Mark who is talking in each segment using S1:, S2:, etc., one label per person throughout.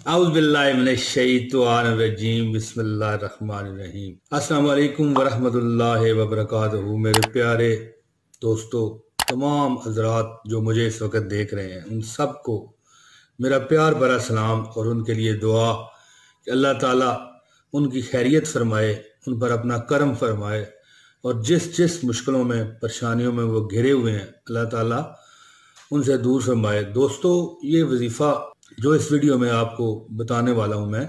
S1: औज़ुबिल्लाहिमिनश्शैतानिर्रजीम बिस्मिल्लाहिर्रहमानिर्रहीम। अस्सलाम वालेकुम वरहमतुल्लाहि वबरकातुहू। मेरे प्यारे दोस्तों, तमाम हजरात जो मुझे इस वक्त देख रहे हैं, उन सबको मेरा प्यार भरा सलाम और उनके लिए दुआ कि अल्लाह ताला उनकी खैरियत फरमाए, उन पर अपना करम फरमाए और जिस जिस मुश्किलों में परेशानियों में वो घिरे हुए हैं, अल्लाह ताला उनसे दूर फरमाए। दोस्तों, ये वजीफ़ा जो इस वीडियो में आपको बताने वाला हूँ मैं,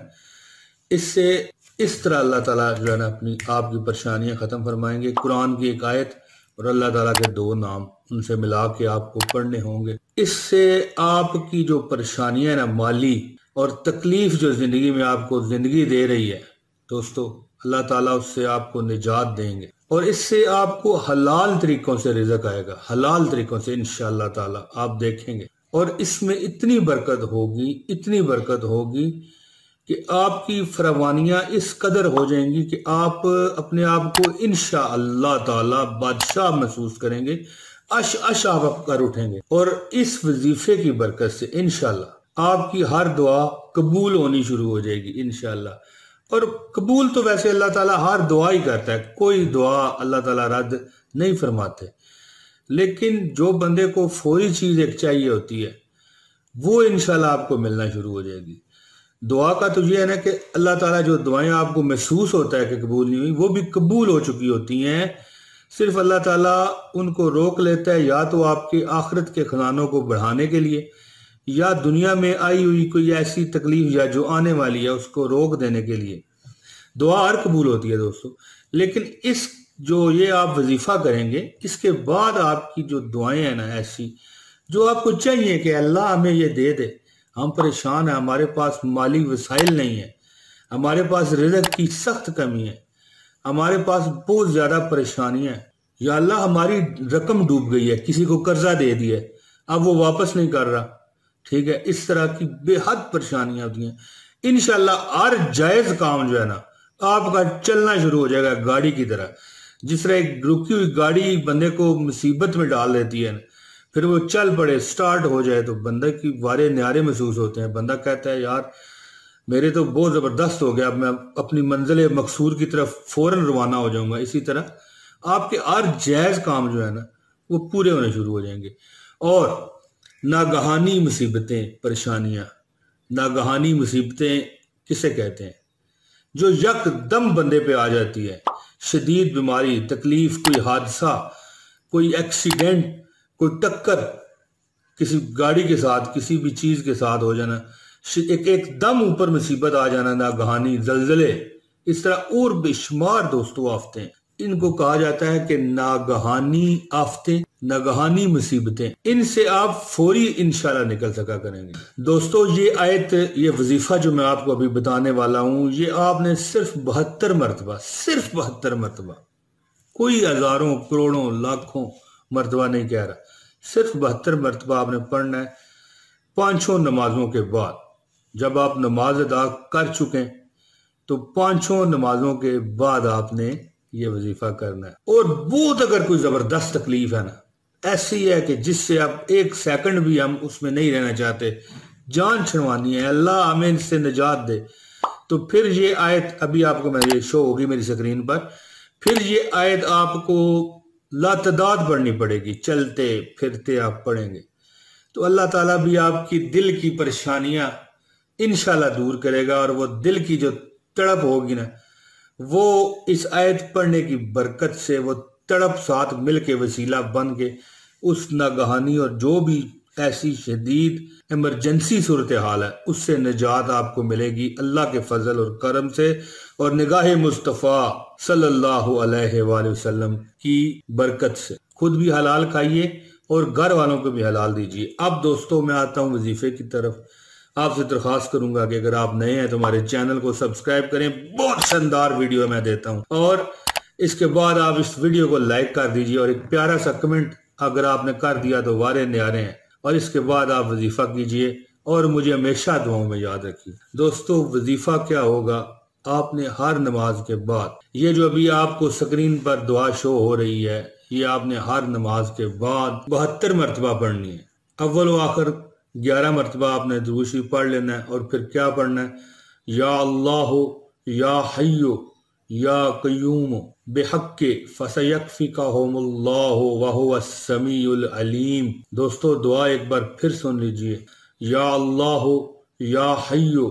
S1: इससे इस तरह अल्लाह ताला जो है ना अपनी आपकी परेशानियां ख़त्म फरमाएंगे। कुरान की एक आयत और अल्लाह ताला के दो नाम, उनसे मिला के आपको पढ़ने होंगे। इससे आपकी जो परेशानियां ना माली और तकलीफ जो ज़िंदगी में आपको ज़िंदगी दे रही है दोस्तों, अल्लाह ताला उससे आपको निजात देंगे और इससे आपको हलाल तरीकों से रिज़्क़ आएगा, हलाल तरीकों से इंशाअल्लाह ताला आप देखेंगे। और इसमें इतनी बरकत होगी, इतनी बरकत होगी कि आपकी फरमानियां इस कदर हो जाएंगी कि आप अपने आप को इंशाअल्लाह ताला बादशाह महसूस करेंगे। अश अश आप कर उठेंगे और इस वजीफे की बरकत से इंशाअल्लाह आपकी हर दुआ कबूल होनी शुरू हो जाएगी इंशाअल्लाह। और कबूल तो वैसे अल्लाह ताला हर दुआ ही करता है, कोई दुआ अल्लाह ताला रद्द नहीं फरमाते, लेकिन जो बंदे को फौरी चीज एक चाहिए होती है वो इंशाल्लाह आपको मिलना शुरू हो जाएगी। दुआ का तो ये है ना कि अल्लाह ताला जो दुआएं आपको महसूस होता है कि कबूल नहीं हुई, वो भी कबूल हो चुकी होती हैं। सिर्फ अल्लाह ताला उनको रोक लेता है, या तो आपके आखिरत के खजानों को बढ़ाने के लिए, या दुनिया में आई हुई कोई ऐसी तकलीफ या जो आने वाली है उसको रोक देने के लिए। दुआ हर कबूल होती है दोस्तों, लेकिन इस जो ये आप वजीफा करेंगे, इसके बाद आपकी जो दुआएं हैं ना ऐसी जो आपको चाहिए कि अल्लाह हमें ये दे दे, हम परेशान हैं, हमारे पास माली वसाइल नहीं है, हमारे पास रिज़्क़ की सख्त कमी है, हमारे पास बहुत ज्यादा परेशानियां हैं, या अल्लाह हमारी रकम डूब गई है, किसी को कर्जा दे दिया अब वो वापस नहीं कर रहा, ठीक है, इस तरह की बेहद परेशानियां होती हैं। इंशाल्लाह हर जायज काम जो है ना आपका चलना शुरू हो जाएगा गाड़ी की तरह। जिस तरह एक रुकी हुई गाड़ी बंदे को मुसीबत में डाल देती है, फिर वो चल पड़े, स्टार्ट हो जाए तो बंदे की वारे न्यारे महसूस होते हैं। बंदा कहता है यार मेरे तो बहुत जबरदस्त हो गया, अब मैं अपनी मंजिल मकसूद की तरफ फौरन रवाना हो जाऊंगा। इसी तरह आपके हर जायज काम जो है ना वो पूरे होने शुरू हो जाएंगे। और नागहानी मुसीबतें, परेशानियां, नागहानी मुसीबतें किसे कहते हैं? जो यकदम बंदे पे आ जाती है, शदीद बीमारी, तकलीफ, कोई हादसा, कोई एक्सीडेंट, कोई टक्कर किसी गाड़ी के साथ, किसी भी चीज के साथ हो जाना, एकदम ऊपर मुसीबत आ जाना, नागहानी जलजले, इस तरह और बेशुमार दोस्तों आफतें, इनको कहा जाता है कि नागहानी आफतें, नागहानी मुसीबतें। इनसे आप फौरी इंशाल्लाह निकल सका करेंगे। दोस्तों, ये आयत, ये वजीफा जो मैं आपको अभी बताने वाला हूं, ये आपने सिर्फ 72 मरतबा, सिर्फ 72 मरतबा, कोई हजारों करोड़ों लाखों मरतबा नहीं कह रहा, सिर्फ 72 मरतबा आपने पढ़ना है। पांचों नमाजों के बाद जब आप नमाज अदा कर चुके तो पांचों नमाजों के बाद आपने ये वजीफा करना है। और बहुत अगर कोई जबरदस्त तकलीफ है ना, ऐसी है कि जिससे आप एक सेकंड भी हम उसमें नहीं रहना चाहते, जान छुड़वानी है, अल्लाह हमें इससे निजात दे, तो फिर ये आयत अभी आपको मैं ये शो होगी मेरी स्क्रीन पर, फिर ये आयत आपको लातदाद पढ़नी पड़ेगी, चलते फिरते आप पढ़ेंगे तो अल्लाह ताला भी आपकी दिल की परेशानियां इंशाल्लाह दूर करेगा। और वो दिल की जो तड़प होगी ना, वो इस आयत पढ़ने की बरकत से वो तड़प साथ मिल के वसीला बन के उस नागहानी और जो भी ऐसी शदीद इमरजेंसी सूरत हाल है उससे निजात आपको मिलेगी अल्लाह के फजल और करम से और निगाह मुस्तफ़ा सल्लल्लाहु अलैहि वसल्लम की बरकत से। खुद भी हलाल खाइए और घर वालों को भी हलाल दीजिए। अब दोस्तों मैं आता हूँ वजीफे की तरफ। आपसे दरख्वास्त करूंगा कि अगर आप नए हैं तो हमारे चैनल को सब्सक्राइब करें, बहुत शानदार वीडियो मैं देता हूं। और इसके बाद आप इस वीडियो को लाइक कर दीजिए और एक प्यारा सा कमेंट अगर आपने कर दिया तो वारे न्यारे हैं। और इसके बाद आप वजीफा कीजिए और मुझे हमेशा दुआओं में याद रखिए। दोस्तों, वजीफा क्या होगा, आपने हर नमाज के बाद, ये जो अभी आपको स्क्रीन पर दुआ शो हो रही है, ये आपने हर नमाज के बाद 72 मरतबा पढ़नी है। अव्वल व आखिर 11 मरतबा आपने दुरूद शरीफ पढ़ लेना है। और फिर क्या पढ़ना है? या अल्लाह या हय्यु या कय्यूम बेहक्के फसयकफिकहुमुल्लाहु व हुवस समीउल अलीम। दोस्तों दुआ एक बार फिर सुन लीजिए। या अल्लाह या हय्यु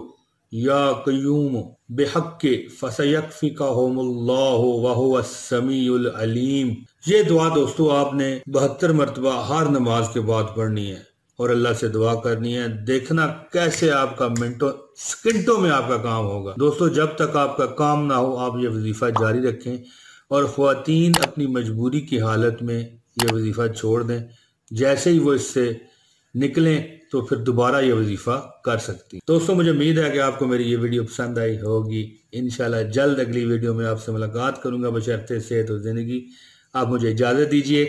S1: या कय्यूम बेहक्के फसयकफिकहुमुल्लाहु व हुवस समीउल अलीम। ये दुआ दोस्तों आपने 72 मरतबा हर नमाज के बाद पढ़नी है और अल्लाह से दुआ करनी है। देखना कैसे आपका मिनटों सेकंडों में आपका काम होगा। दोस्तों जब तक आपका काम ना हो आप ये वजीफा जारी रखें और ख्वातीन अपनी मजबूरी की हालत में ये वजीफा छोड़ दें। जैसे ही वो इससे निकलें तो फिर दोबारा ये वजीफा कर सकती। दोस्तों मुझे उम्मीद है कि आपको मेरी ये वीडियो पसंद आई होगी। इंशाल्लाह जल्द अगली वीडियो में आपसे मुलाकात करूंगा बशर्ते सेहत और जिंदगी। आप मुझे इजाजत दीजिए।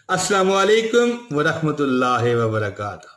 S1: अस्सलामु अलैकुम व रहमतुल्लाहि व बरकातहू।